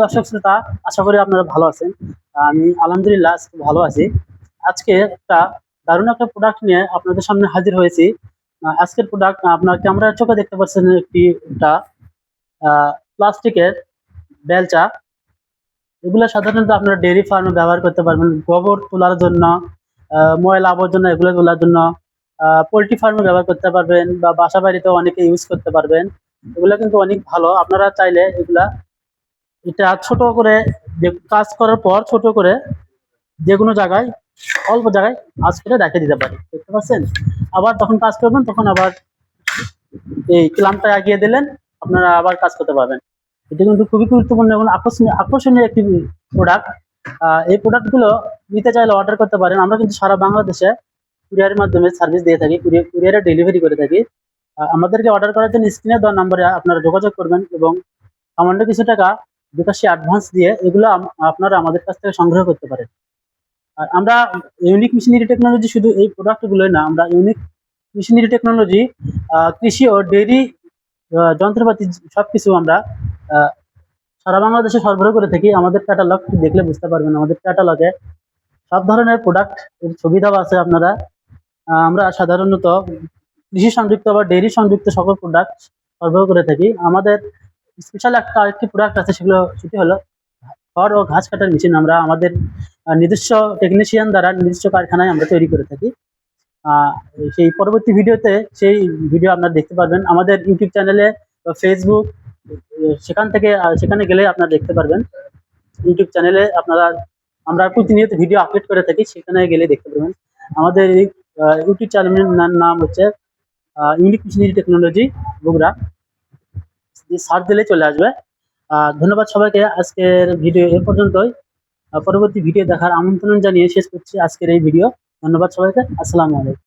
দর্শক শ্রোতা, আশা করি আপনারা ভালো আছেন। আমি আলহামদুলিল্লাহ আজকে ভালো আছি। আজকে একটা দারুণ একটা প্রোডাক্ট নিয়ে আপনাদের সামনে হাজির হয়েছি। আজকের প্রোডাক্ট আপনার ক্যামেরার চোখে দেখতে পাচ্ছেন একটা প্লাস্টিকের বেলচা। এগুলো সাধারণত আপনারা ডেইরি ফার্মে ব্যবহার করতে পারবেন গোবর তোলার জন্য, ময়লা আবর্জনা এগুলো তোলার জন্য। পোল্ট্রি ফার্মে ব্যবহার করতে পারবেন বা বাসা বাড়িতেও অনেকে ইউজ করতে পারবেন। এগুলো কিন্তু অনেক ভালো। আপনারা চাইলে এটা ছোট করে কাজ করার পর ছোট করে যেকোনো জায়গায় অল্প জায়গায় কাজ করে রেখে দিতে পারি, দেখতে পাচ্ছেন। আবার তখন কাজ করবেন তখন আবার এই ক্লাম্পটা এগিয়ে দিলেন, আপনারা আবার কাজ করতে পারবেন। এটা কিন্তু খুবই গুরুত্বপূর্ণ এবং আকর্ষণীয় একটি প্রোডাক্ট। এই প্রোডাক্টগুলো নিতে চাইলে অর্ডার করতে পারেন। আমরা কিন্তু সারা বাংলাদেশে কুরিয়ারের মাধ্যমে সার্ভিস দিয়ে থাকি, কুরিয়ারে ডেলিভারি করে থাকি। আমাদেরকে অর্ডার করার জন্য স্ক্রিনে দেওয়া নম্বরে আপনারা যোগাযোগ করবেন এবং সামান্য কিছু টাকা বিকাশে অ্যাডভান্স দিয়ে এগুলো আপনারা আমাদের কাছ থেকে সংগ্রহ করতে পারেন। আর আমরা ইউনিক মেশিনারি টেকনোলজি শুধু এই প্রোডাক্টগুলোই না, আমরা ইউনিক মেশিনারি টেকনোলজি কৃষি ও ডেইরি যন্ত্রপাতি সবকিছু আমরা আহ, সারা বাংলাদেশে সরবরাহ করে থাকি। আমাদের ক্যাটালগ দেখলে বুঝতে পারবেন, আমাদের ক্যাটালগে সব ধরনের প্রোডাক্ট এর ছবি দেওয়া আছে। আপনারা আমরা সাধারণত কৃষি সংযুক্ত বা ডেইরি সংযুক্ত সকল প্রোডাক্ট সরবরাহ করে থাকি। আমাদের স্পেশাল আরেকটি প্রোডাক্ট আছে, সেটি হলো খড় ও ঘাস কাটার মেশিন। আমরা আমাদের নিজস্ব টেকনিশিয়ান দ্বারা নিজস্ব কারখানায় আমরা তৈরি করে থাকি। আহ, সেই পরবর্তী ভিডিওতে সেই ভিডিও আপনারা দেখতে পারবেন আমাদের ইউটিউব চ্যানেলে বা ফেসবুক, সেখানে গেলে আপনারা দেখতে পারবেন। ইউটিউব চ্যানেলে আমরা প্রতিনিয়ত ভিডিও আপলোড করে থাকি, সেখানে গেলে দেখতে পারবেন। আমাদের এই ইউটিউব চ্যানেলের নাম হচ্ছে unique machinery technology Bogura. Search দিলে চলে আসবে। ধন্যবাদ সবাইকে। আজকের ভিডিও এ পর্যন্তই। পরবর্তী ভিডিও দেখার আমন্ত্রণ জানিয়ে শেষ করছি আজকের এই ভিডিও। ধন্যবাদ সবাইকে। আসসালামু আলাইকুম।